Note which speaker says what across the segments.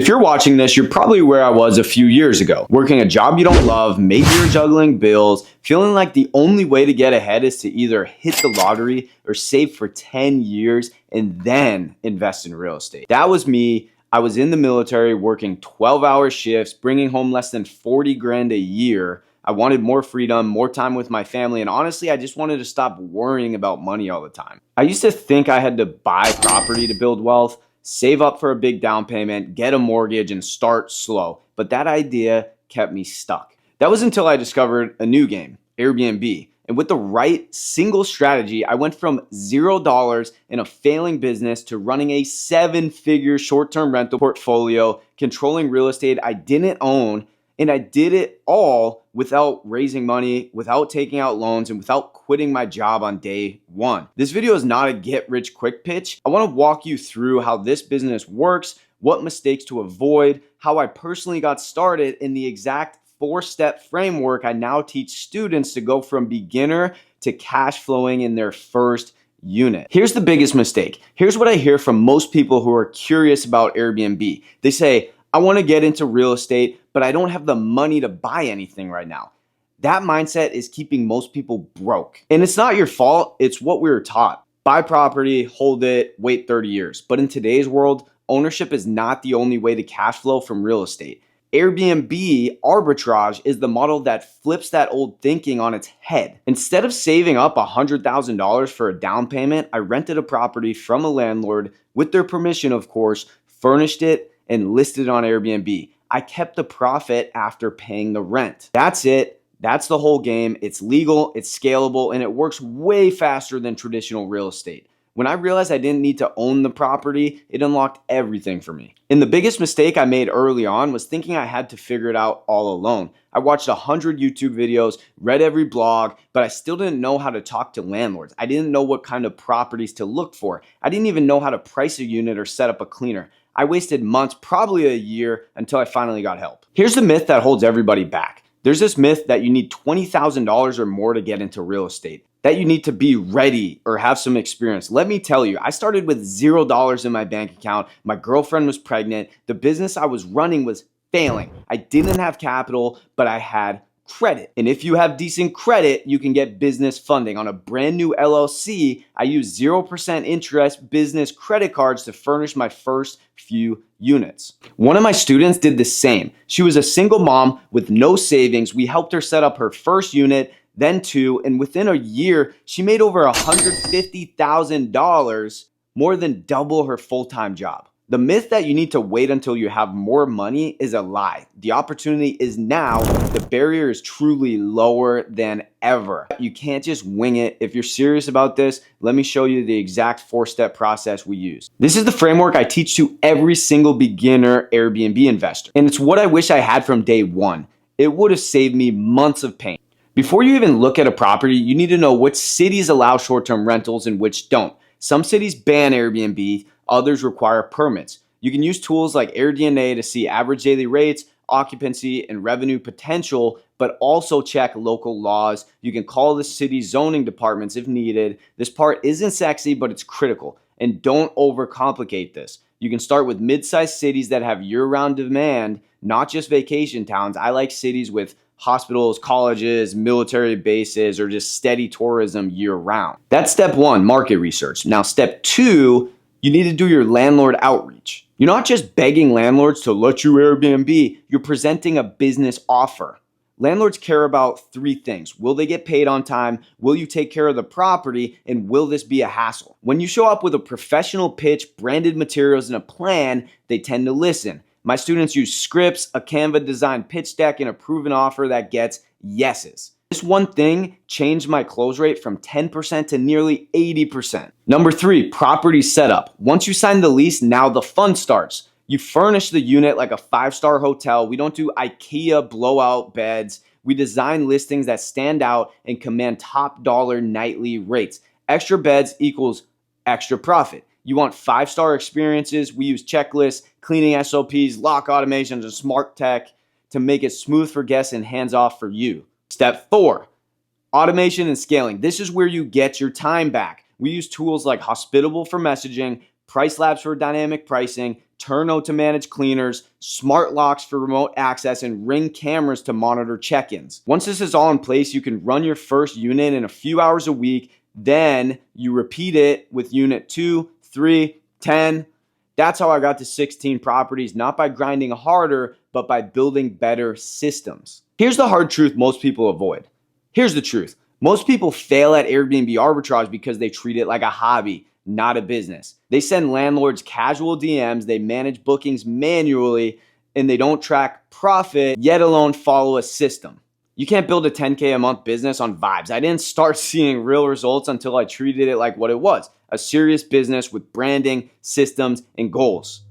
Speaker 1: If you're watching this, you're probably where I was a few years ago, working a job you don't love, maybe you're juggling bills, feeling like the only way to get ahead is to either hit the lottery or save for 10 years and then invest in real estate. That was me. I was in the military working 12-hour shifts, bringing home less than 40 grand a year. I wanted more freedom, more time with my family, and honestly, I just wanted to stop worrying about money all the time. I used to think I had to buy property to build wealth, save up for a big down payment, get a mortgage, and start slow. But that idea kept me stuck. That was until I discovered a new game, Airbnb. And with the right single strategy, I went from $0 in a failing business to running a 7-figure short-term rental portfolio, controlling real estate I didn't own. And I did it all without raising money, without taking out loans, and without quitting my job on day one. This video is not a get-rich-quick pitch. I want to walk you through how this business works, what mistakes to avoid, how I personally got started, in the exact 4-step framework I now teach students to go from beginner to cash flowing in their first unit. Here's the biggest mistake. Here's what I hear from most people who are curious about Airbnb. They say, I want to get into real estate, but I don't have the money to buy anything right now. That mindset is keeping most people broke. And it's not your fault, it's what we were taught. Buy property, hold it, wait 30 years. But in today's world, ownership is not the only way to cash flow from real estate. Airbnb arbitrage is the model that flips that old thinking on its head. Instead of saving up $100,000 for a down payment, I rented a property from a landlord with their permission, of course, furnished it, and listed on Airbnb. I kept the profit after paying the rent. That's it. That's the whole game. It's legal, it's scalable, and it works way faster than traditional real estate. When I realized I didn't need to own the property, it unlocked everything for me. And the biggest mistake I made early on was thinking I had to figure it out all alone. I watched 100 YouTube videos, read every blog, but I still didn't know how to talk to landlords. I didn't know what kind of properties to look for. I didn't even know how to price a unit or set up a cleaner. I wasted months, probably a year, until I finally got help. Here's the myth that holds everybody back. There's this myth that you need $20,000 or more to get into real estate, that you need to be ready or have some experience. Let me tell you, I started with $0 in my bank account. My girlfriend was pregnant. The business I was running was failing. I didn't have capital, but I had credit. And if you have decent credit, you can get business funding. On a brand new LLC, I used 0% interest business credit cards to furnish my first few units. One of my students did the same. She was a single mom with no savings. We helped her set up her first unit, then two, and within a year, she made over $150,000, more than double her full-time job. The myth that you need to wait until you have more money is a lie. The opportunity is now. The barrier is truly lower than ever. You can't just wing it. If you're serious about this, let me show you the exact 4-step process we use. This is the framework I teach to every single beginner Airbnb investor. And it's what I wish I had from day one. It would have saved me months of pain. Before you even look at a property, you need to know which cities allow short-term rentals and which don't. Some cities ban Airbnb, others require permits. You can use tools like AirDNA to see average daily rates, occupancy, and revenue potential, but also check local laws. You can call the city zoning departments if needed. This part isn't sexy, but it's critical. And don't overcomplicate this. You can start with mid-sized cities that have year-round demand, not just vacation towns. I like cities with hospitals, colleges, military bases, or just steady tourism year-round. That's step one, market research. Now, step two, you need to do your landlord outreach. You're not just begging landlords to let you Airbnb, you're presenting a business offer. Landlords care about 3 things. Will they get paid on time? Will you take care of the property? And will this be a hassle? When you show up with a professional pitch, branded materials, and a plan, they tend to listen. My students use scripts, a Canva designed pitch deck, and a proven offer that gets yeses. This one thing changed my close rate from 10% to nearly 80%. Number 3, property setup. Once you sign the lease, now the fun starts. You furnish the unit like a 5-star hotel. We don't do IKEA blowout beds. We design listings that stand out and command top dollar nightly rates. Extra beds equals extra profit. You want 5-star experiences? We use checklists, cleaning SOPs, lock automations, and smart tech to make it smooth for guests and hands-off for you. Step 4, automation and scaling. This is where you get your time back. We use tools like Hospitable for messaging, price labs for dynamic pricing, Turno to manage cleaners, smart locks for remote access, and Ring cameras to monitor check-ins. Once this is all in place, you can run your first unit in a few hours a week. Then you repeat it with unit 2, 3, 10. That's how I got to 16 properties, not by grinding harder, but by building better systems. Here's the hard truth most people avoid. Here's the truth. Most people fail at Airbnb arbitrage because they treat it like a hobby, not a business. They send landlords casual DMs, they manage bookings manually, and they don't track profit, yet alone follow a system. You can't build a 10K a month business on vibes. I didn't start seeing real results until I treated it like what it was, a serious business with branding, systems, and goals.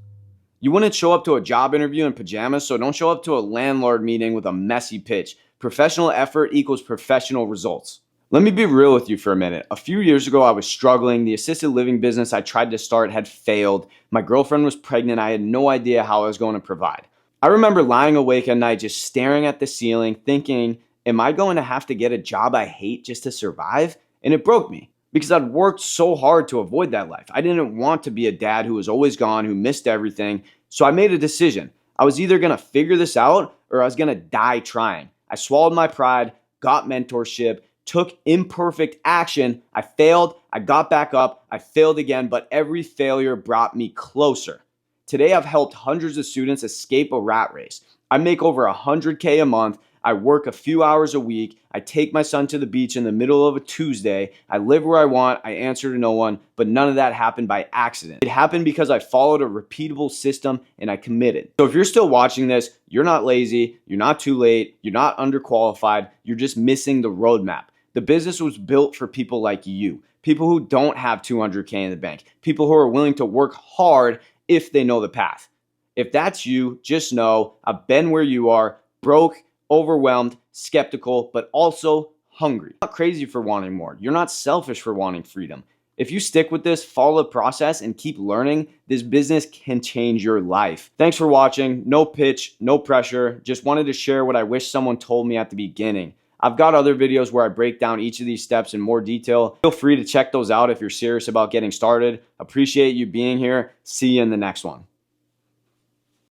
Speaker 1: You wouldn't show up to a job interview in pajamas, so don't show up to a landlord meeting with a messy pitch. Professional effort equals professional results. Let me be real with you for a minute. A few years ago, I was struggling. The assisted living business I tried to start had failed. My girlfriend was pregnant. I had no idea how I was going to provide. I remember lying awake at night just staring at the ceiling thinking, am I going to have to get a job I hate just to survive? And it broke me because I'd worked so hard to avoid that life. I didn't want to be a dad who was always gone, who missed everything. So I made a decision. I was either going to figure this out or I was going to die trying. I swallowed my pride, got mentorship, took imperfect action. I failed, I got back up, I failed again, but every failure brought me closer. Today, I've helped hundreds of students escape a rat race. I make over 100K a month. I work a few hours a week. I take my son to the beach in the middle of a Tuesday. I live where I want. I answer to no one, but none of that happened by accident. It happened because I followed a repeatable system and I committed. So if you're still watching this, you're not lazy, you're not too late, you're not underqualified, you're just missing the roadmap. The business was built for people like you, people who don't have 200K in the bank, people who are willing to work hard if they know the path. If that's you, just know I've been where you are, broke, overwhelmed, skeptical, but also hungry. You're not crazy for wanting more. You're not selfish for wanting freedom. If you stick with this, follow the process, and keep learning, this business can change your life. Thanks for watching. No pitch, no pressure. Just wanted to share what I wish someone told me at the beginning. I've got other videos where I break down each of these steps in more detail. Feel free to check those out if you're serious about getting started. Appreciate you being here. See you in the next one.